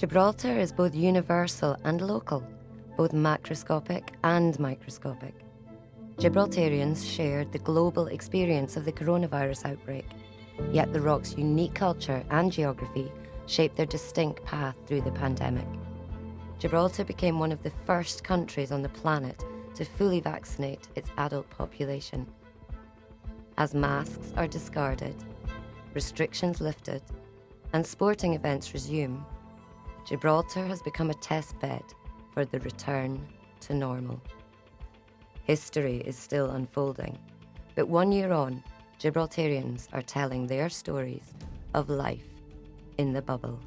Gibraltar is both universal and local, both macroscopic and microscopic. Gibraltarians shared the global experience of the coronavirus outbreak, yet the rock's unique culture and geography shaped their distinct path through the pandemic. Gibraltar became one of the first countries on the planet to fully vaccinate its adult population. As masks are discarded, restrictions lifted, and sporting events resume, Gibraltar has become a test bed for the return to normal. History is still unfolding, but 1 year on, Gibraltarians are telling their stories of life in the bubble.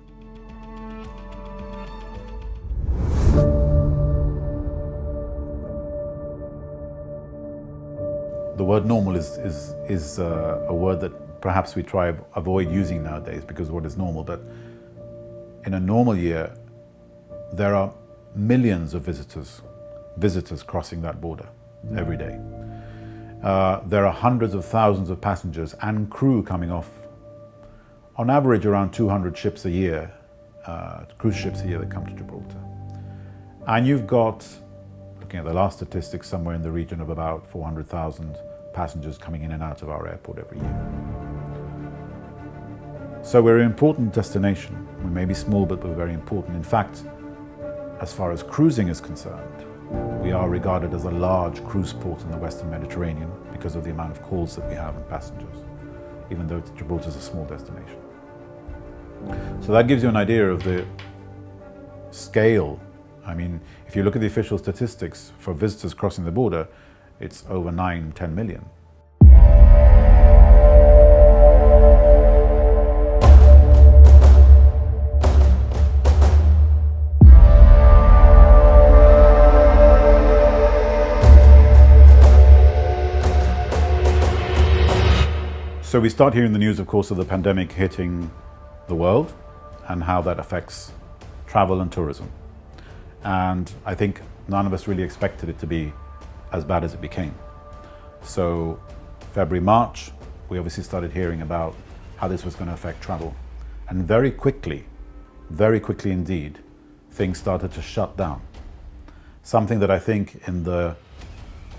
The word normal is a word that perhaps we try to avoid using nowadays because what is normal, but in a normal year, there are millions of visitors crossing that border every day. There are hundreds of thousands of passengers and crew coming off, on average around 200 ships a year, cruise ships a year that come to Gibraltar. And you've got, looking at the last statistics, somewhere in the region of about 400,000 passengers coming in and out of our airport every year. So we're an important destination. We may be small, but we're very important. In fact, as far as cruising is concerned, we are regarded as a large cruise port in the Western Mediterranean because of the amount of calls that we have and passengers, even though Gibraltar is a small destination. So that gives you an idea of the scale. I mean, if you look at the official statistics for visitors crossing the border, it's over 9-10 million. So we start hearing the news, of course, of the pandemic hitting the world and how that affects travel and tourism. And I think none of us really expected it to be as bad as it became. So February, March, we obviously started hearing about how this was going to affect travel. And very quickly indeed, things started to shut down. Something that I think in the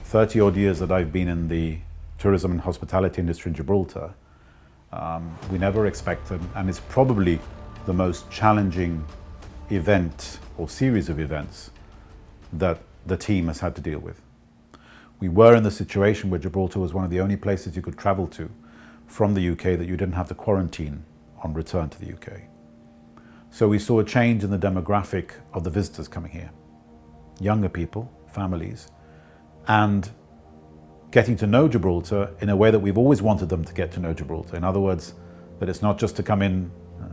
30 odd years that I've been in the tourism and hospitality industry in Gibraltar, we never expected, and it's probably the most challenging event or series of events that the team has had to deal with. We were in the situation where Gibraltar was one of the only places you could travel to from the UK that you didn't have to quarantine on return to the UK. So we saw a change in the demographic of the visitors coming here. Younger people, families, and getting to know Gibraltar in a way that we've always wanted them to get to know Gibraltar. In other words, that it's not just to come in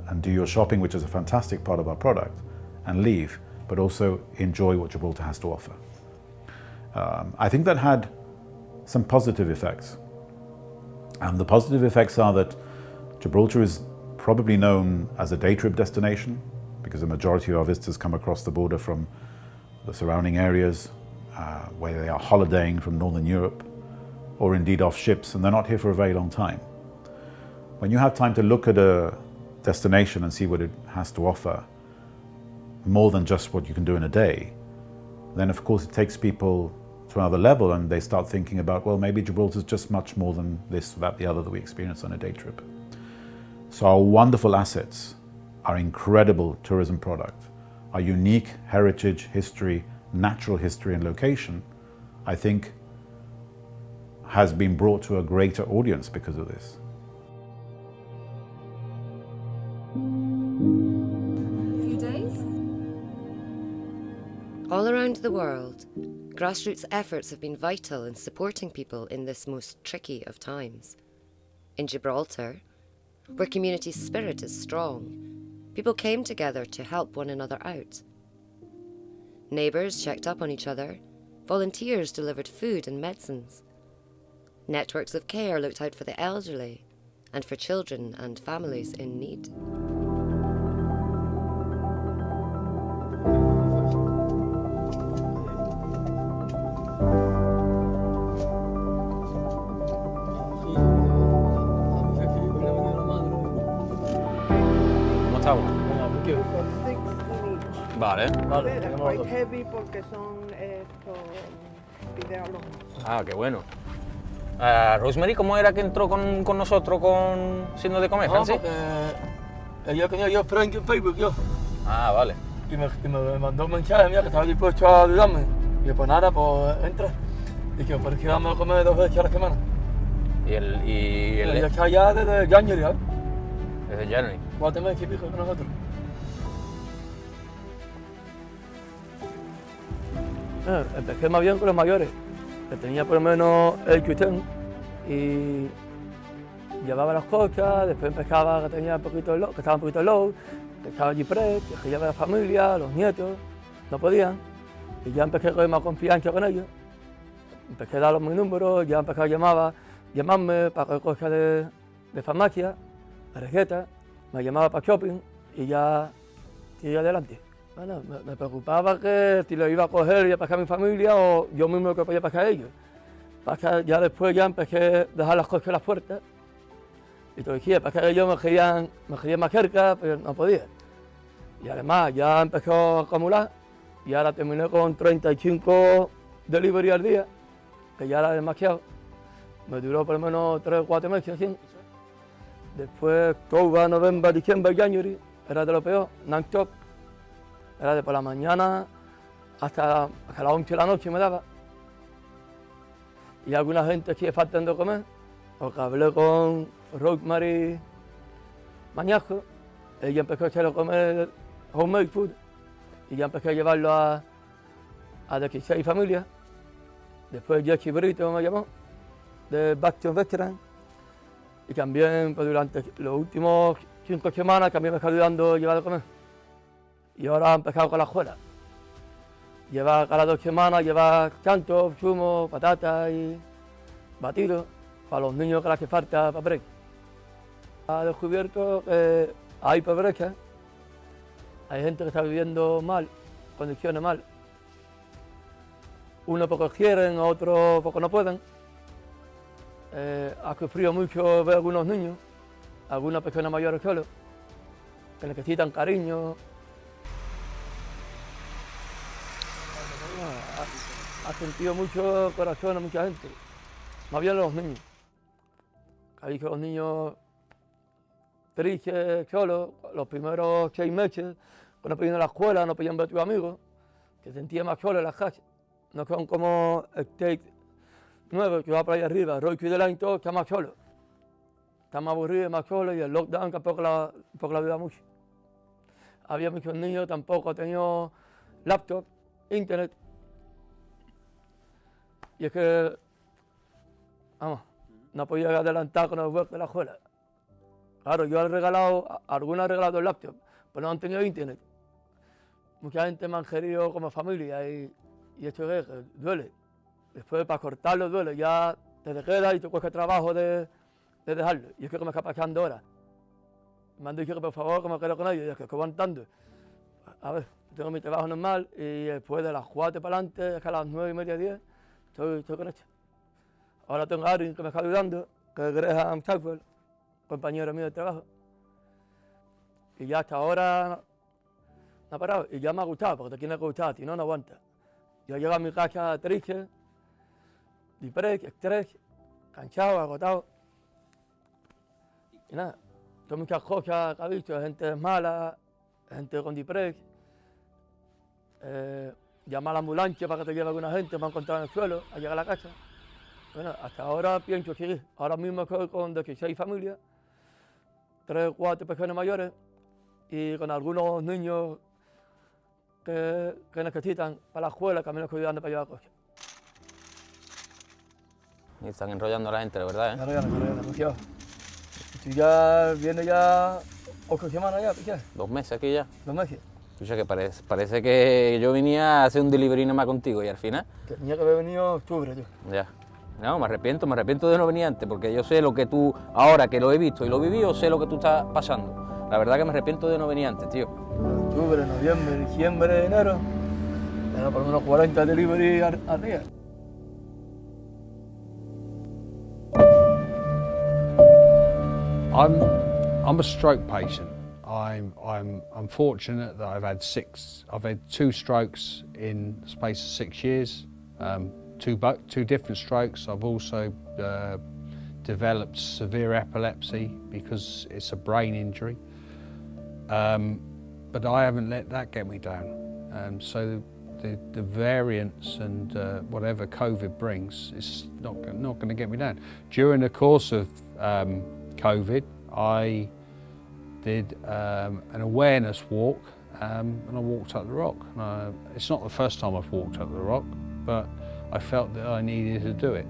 and do your shopping, which is a fantastic part of our product, and leave, but also enjoy what Gibraltar has to offer. I think that had some positive effects. And the positive effects are that Gibraltar is probably known as a day trip destination because the majority of our visitors come across the border from the surrounding areas where they are holidaying from Northern Europe or indeed off ships, and they're not here for a very long time. When you have time to look at a destination and see what it has to offer, more than just what you can do in a day, then of course it takes people to another level and they start thinking about, well, maybe Gibraltar is just much more than this, that, the other that we experience on a day trip. So our wonderful assets, our incredible tourism product, our unique heritage, history, natural history and location, I think has been brought to a greater audience because of this. All around the world, grassroots efforts have been vital in supporting people in this most tricky of times. In Gibraltar, where community spirit is strong, people came together to help one another out. Neighbours checked up on each other, volunteers delivered food and medicines. Networks of care looked out for the elderly and for children and families in need. 타고 뭔가 느껴. Vale. Vale, Es tenemos quite dos. heavy porque son estos fideos los... Ah, qué bueno. Rosemary, ¿cómo era que entró con nosotros siendo de comer, No, Francis? porque ella tenía yo friend en Facebook, yo. Ah, vale. Y me mandó un mensaje, mira, que estaba dispuesto a ayudarme. Y pues nada, pues entra. Y que por aquí vamos a comer 2 veces a la semana. Y Ella está allá desde January, ¿sabes? desde January. 4 meses y pico con nosotros. Empecé más bien con los mayores, que tenía por lo menos el cuitén y llevaba las cosas, después empezaba que tenía un poquito que estaba un poquito low, empezaba G-Press, que llevaba la familia, los nietos, no podían, y ya empecé a coger más confianza con ellos, empecé a darles mis números, ya empecé a llamarme para coger cosas de farmacia, de recetas, me llamaba para shopping y ya seguí adelante. Bueno, me preocupaba que si lo iba a coger y a pasar a mi familia o yo mismo lo que podía pasar a ellos. Ya después ya empecé a dejar las cosas en las puertas y te decía, para que ellos me querían más cerca, pero no podía. Y además ya empezó a acumular y ahora terminé con 35 delivery al día, que ya era demasiado. Me duró por lo menos 3 o 4 meses así. Después, octubre, noviembre, diciembre, January, era de lo peor, non-stop. Era de por la mañana hasta las 11 de la noche me daba. Y alguna gente que faltan de comer, porque hablé con Rosemary Mañajo, ella empezó a hacerlo comer homemade food y ya empecé a llevarlo a 16 familias. Después Jesse Brito me llamó, de Back to Veteran, y también pues, durante los últimos 5 semanas también me está ayudando a llevar a comer. Y ahora ha empezado con la escuela. Lleva cada 2 semanas, lleva cantos, zumo, patatas y batidos para los niños que les hace falta para break. Ha descubierto que hay pobreza, hay gente que está viviendo mal, condiciones mal. Unos pocos quieren, otros pocos no pueden. Ha sufrido mucho ver algunos niños, algunas personas mayores solos, que necesitan cariño. Ha sentido mucho corazón a mucha gente, más bien los niños. Ha visto a los niños tristes, solos, los primeros 6 meses, cuando podían ir a la escuela, no podían ver a tus amigos, que sentían más solos en las casas. No son como el State 9, que va por ahí arriba, Roy y Delane, todo está más solo. Está más aburrido, más solo, y el lockdown tampoco la ayuda mucho. Había muchos niños, tampoco tenían laptop, internet. Y es que, vamos, no podía adelantar con el web de la escuela. Claro, yo he regalado, algunos he regalado el laptop, pero no han tenido internet. Mucha gente me han querido como familia y esto es que duele. Después para cortarlo duele, ya te queda y te cuesta trabajo de dejarlo. Y es que me está pasando ahora. Me han dicho que por favor que me quedo con ellos y es que estoy aguantando. A ver, tengo mi trabajo normal y después de las 4 para adelante, hasta las 9:30, 10, estoy con esto. Ahora tengo a alguien que me está ayudando, que es Graham Chapel, compañero mío de trabajo. Y ya hasta ahora no ha parado. Y ya me ha gustado, porque te tiene que gustar, si no, no aguanta. Yo llego a mi casa triste, depresión, estrés, cansado, agotado. Y nada, son muchas cosas que he visto, gente mala, gente con depresión. Llamar a la ambulancia para que te lleve alguna gente, me han encontrado en el suelo, a llegar a la casa. Bueno, hasta ahora pienso seguir. Ahora mismo estoy con 16 familias, 3 o 4 personas mayores y con algunos niños que necesitan para la escuela, que a mí me estoy ayudando para llevar cosas. Y están enrollando a la gente, la verdad, ¿eh? Enrollando, demasiado. Si ya viene ya 8 semanas ya, ¿qué? 2 meses aquí ya. 2 meses. Escucha, que parece que yo venía a hacer un delivery nomás contigo y al final... Tenía que haber venido octubre, tío. Ya. No, me arrepiento de no venir antes, porque yo sé lo que tú, ahora que lo he visto y lo he vivido, sé lo que tú estás pasando. La verdad que me arrepiento de no venir antes, tío. Octubre, noviembre, diciembre, enero. Era por unos 40 delivery al día. I'm a stroke patient. I'm unfortunate that I've had 2 strokes in the space of 6 years, 2 different strokes. I've also developed severe epilepsy because it's a brain injury, but I haven't let that get me down. So the variants and whatever COVID brings is not going to get me down. During the course of COVID, I did an awareness walk, and I walked up the rock. It's not the first time I've walked up the rock, but I felt that I needed to do it.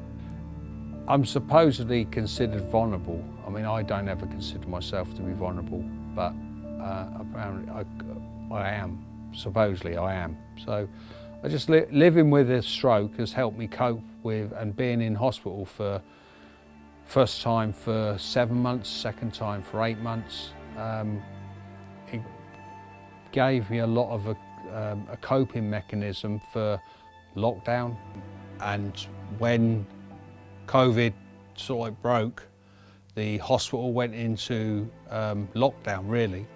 I'm supposedly considered vulnerable. I mean, I don't ever consider myself to be vulnerable, but apparently I am. Supposedly I am. So I just living with a stroke has helped me cope with, and being in hospital for first time for 7 months, second time for 8 months. It gave me a lot of a coping mechanism for lockdown, and when COVID sort of broke, the hospital went into lockdown really.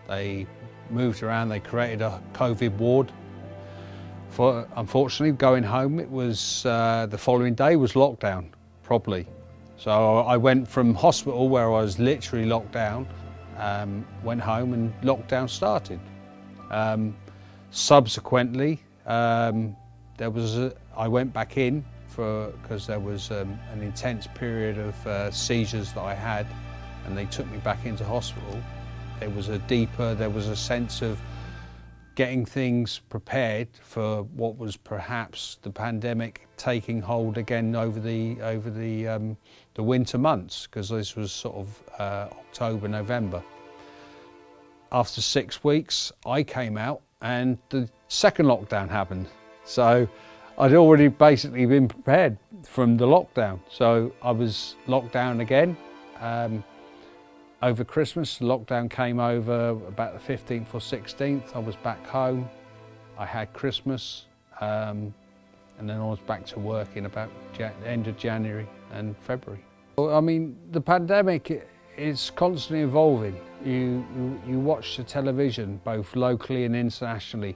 They moved around, they created a COVID ward. Unfortunately, going home, it was the following day was lockdown properly. So I went from hospital where I was literally locked down, went home and lockdown started. Subsequently, I went back in because there was an intense period of seizures that I had, and they took me back into hospital. There was a sense of getting things prepared for what was perhaps the pandemic taking hold again over the winter months, because this was sort of October, November. After 6 weeks, I came out and the second lockdown happened. So I'd already basically been prepared from the lockdown. So I was locked down again. Over Christmas, the lockdown came over about the 15th or 16th. I was back home. I had Christmas, and then I was back to work in about the end of January and February. I mean, the pandemic is constantly evolving. You watch the television, both locally and internationally.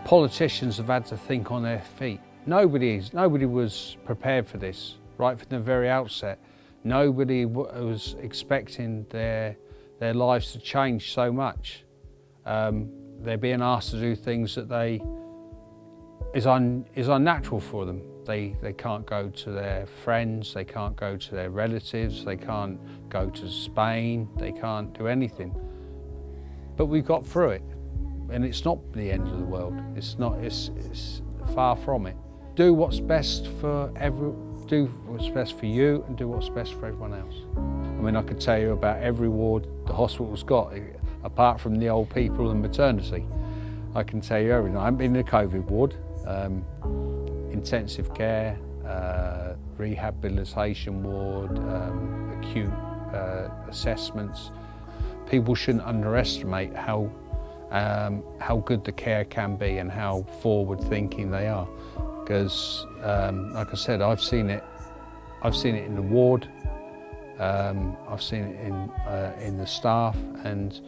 Politicians have had to think on their feet. Nobody was prepared for this, right from the very outset. Nobody was expecting their lives to change so much. They're being asked to do things that is unnatural for them. They can't go to their friends, they can't go to their relatives, they can't go to Spain, they can't do anything. But we got through it, and it's not the end of the world. It's not. It's far from it. Do what's best for do what's best for you, and do what's best for everyone else. I mean, I could tell you about every ward the hospital's got, apart from the old people and maternity. I can tell you everything. I haven't been in a COVID ward, intensive care, rehabilitation ward, acute assessments. People shouldn't underestimate how good the care can be and how forward-thinking they are. Because, like I said, I've seen it in the ward, I've seen it in the staff, and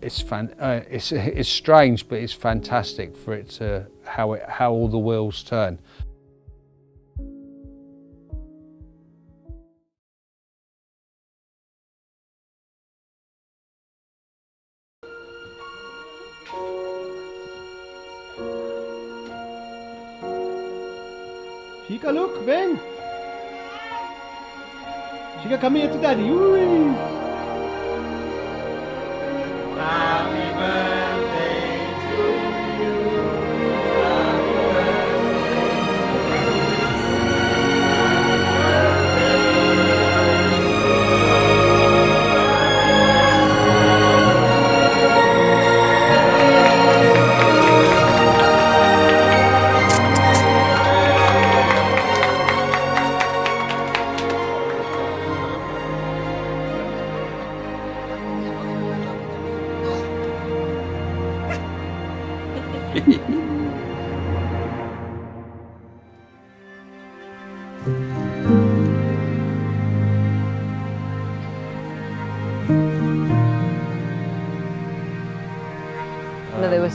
it's strange, but it's fantastic for it to how all the wheels turn. Chica, look, ven. Chica, come here to daddy. Woo. Happy birthday to you. Happy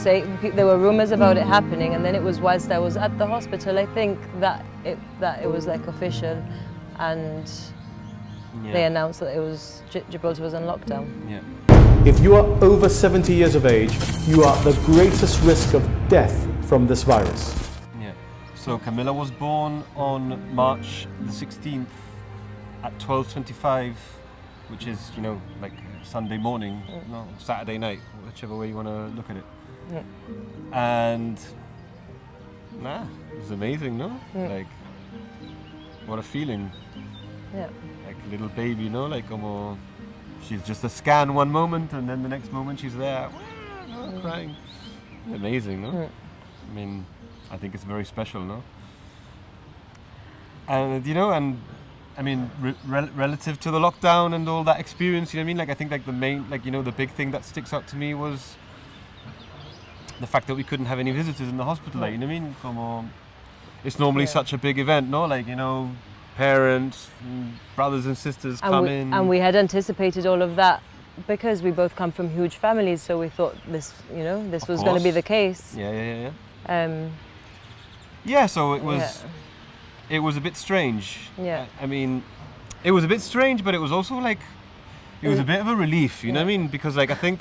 there were rumours about it happening, and then it was whilst I was at the hospital, I think, that it was like official, and they announced that it was Gibraltar was on lockdown. Yeah. If you are over 70 years of age, you are at the greatest risk of death from this virus. Yeah. So Camilla was born on March the 16th at 12:25, which is, you know, like Sunday morning, no, Saturday night, whichever way you want to look at it. Yeah. And it was amazing, no? Like, what a feeling. Yeah. Like a little baby, no? Like, she's just a scan one moment, and then the next moment she's there, crying. Amazing, no? I mean, I think it's very special, no? And, you know, and I mean, relative to the lockdown and all that experience, you know what I mean? Like, I think like the main, like, you know, the big thing that sticks out to me was the fact that we couldn't have any visitors in the hospital, like, you know what I mean? Como, it's normally such a big event, no? Like, you know, parents, brothers and sisters come in. And we had anticipated all of that because we both come from huge families, so we thought this, you know, this was going to be the case. Yeah. So it was... Yeah. It was a bit strange. Yeah. I mean, it was a bit strange, but it was also like, it was a bit of a relief, you know what I mean? Because like, I think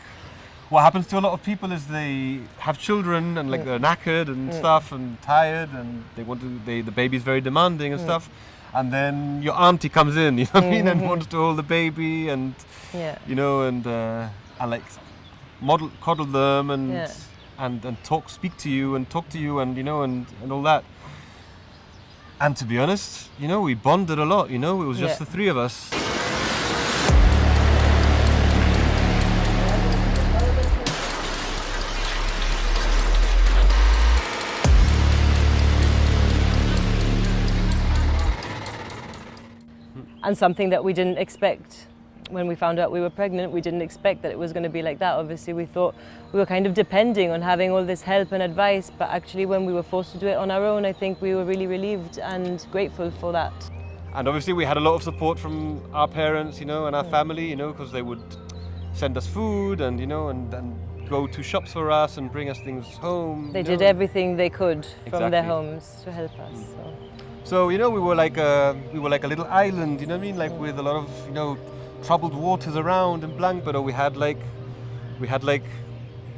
what happens to a lot of people is they have children and like they're knackered and stuff and tired and they want to, the baby's very demanding and stuff. And then your auntie comes in, you know what I mean? And wants to hold the baby and, you know, and like cuddle them and speak to you and talk to you and, you know, and all that. And to be honest, you know, we bonded a lot, you know, it was just the three of us. And something that we didn't expect when we found out we were pregnant, we didn't expect that it was going to be like that. Obviously, we thought we were kind of depending on having all this help and advice, but actually when we were forced to do it on our own, I think we were really relieved and grateful for that. And obviously we had a lot of support from our parents, you know, and our family, you know, because they would send us food and, you know, and go to shops for us and bring us things home. They did everything they could from their homes to help us. So, you know, we were like a little island, you know what I mean, like with a lot of, you know, troubled waters around and blank, but we had like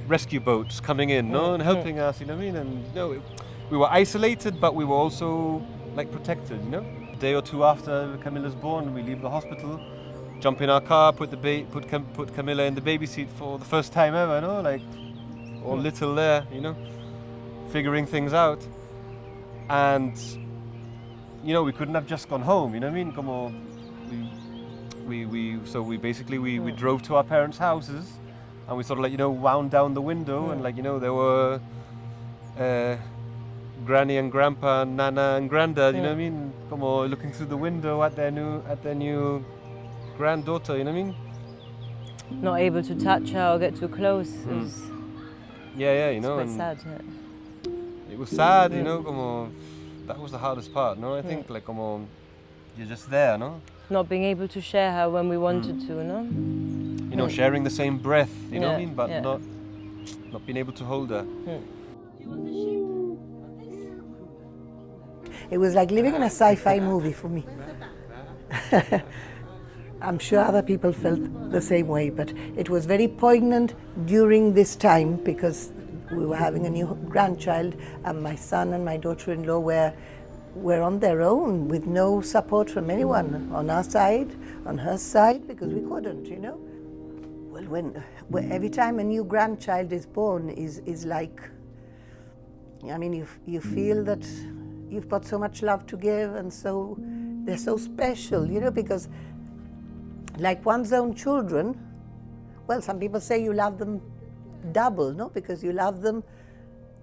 rescue boats coming in, no, and helping us, you know what I mean, and you know, we were isolated, but we were also like protected, you know. A day or two after Camilla's born, we leave the hospital, jump in our car, put Camilla in the baby seat for the first time ever, no, like all little there, you know, figuring things out, and you know, we couldn't have just gone home, you know what I mean, como we drove to our parents' houses and we sort of like, you know, wound down the window and like, you know, there were Granny and Grandpa and Nana and Granddad, you know what I mean, como looking through the window at their new granddaughter, you know what I mean? Not able to touch her or get too close. You know, it's quite sad. It was sad, you know, como that was the hardest part, no? I think like como you're just there, no? Not being able to share her when we wanted to, no? You know, sharing the same breath, you know what I mean? But not being able to hold her. It was like living in a sci-fi movie for me. I'm sure other people felt the same way, but it was very poignant during this time because we were having a new grandchild and my son and my daughter-in-law were on their own with no support from anyone on our side, on her side, because we couldn't, you know. Well, every time a new grandchild is born is like, I mean, you feel that you've got so much love to give and so they're so special, you know, because like one's own children, well, some people say you love them double, no? Because you love them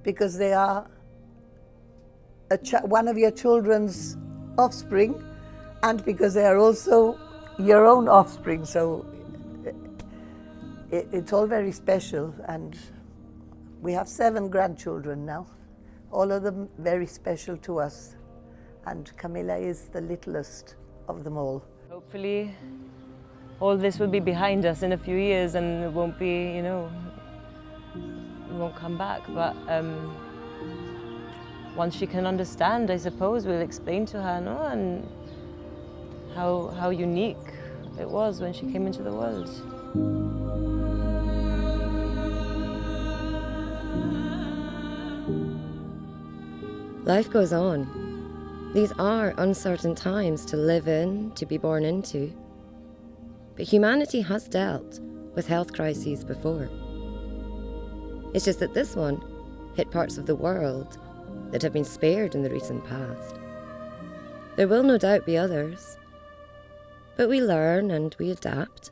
because they are one of your children's offspring and because they are also your own offspring. So it's all very special, and we have 7 grandchildren now, all of them very special to us, and Camilla is the littlest of them all. Hopefully all this will be behind us in a few years and it won't be, you know, won't come back. But once she can understand, I suppose we'll explain to her, no, and how unique it was when she came into the world. Life goes on. These are uncertain times to live in, to be born into. But humanity has dealt with health crises before. It's just that this one hit parts of the world that have been spared in the recent past. There will no doubt be others. But we learn and we adapt.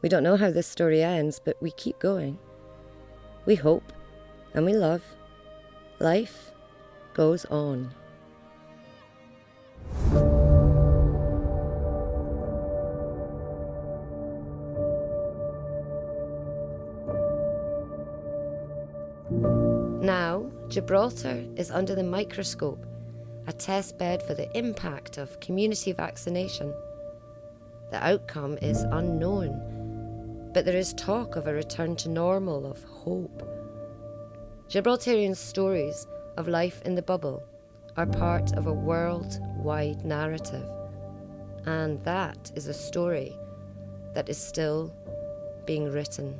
We don't know how this story ends, but we keep going. We hope and we love. Life goes on. Now, Gibraltar is under the microscope, a test bed for the impact of community vaccination. The outcome is unknown, but there is talk of a return to normal, of hope. Gibraltarian stories of life in the bubble are part of a worldwide narrative, and that is a story that is still being written.